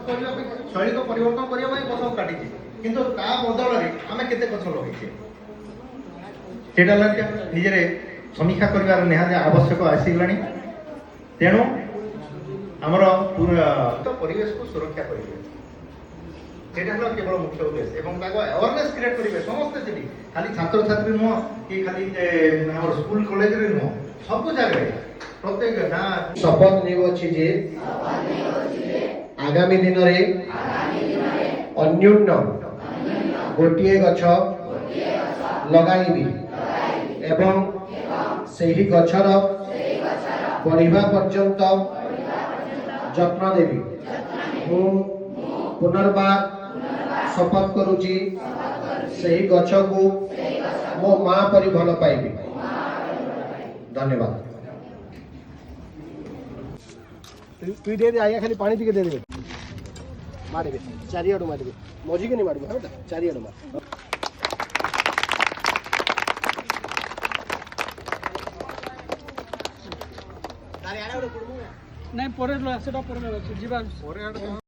शैली को परिवर्तन करने गछ काटी किंतु ता बदल में आम केते गछ लगे सेटा निजे समीक्षा कर निहाती आवश्यक आसगला तेणु आमर परिवेश को सुरक्षा करेंगे केवल मुख्य उद्देश्य अवेयरनेस क्रिएट करेंगे समस्ते जी खाली छात्र छात्री नुह कि खाली स्कूल कॉलेज रे नुह सब जगह प्रत्येक गाँ शपथ नेउछि जे आगामी दिन रे अन्यून गोटे गछ लगाइबी एवं सेही गछर बढ़िबा पर्यंत जत्न देवी मु पुनर्बार शपथ करुची सेही गछ को मो माँ परि भल पाइबी। धन्यवाद। तु दे दे आया खाली पानी टिके दे दे मारबे चारियाडू मारबे मझी के नहीं मारबे हाँ बेटा चारियाडू मार नहीं पर सेटा पर जीवा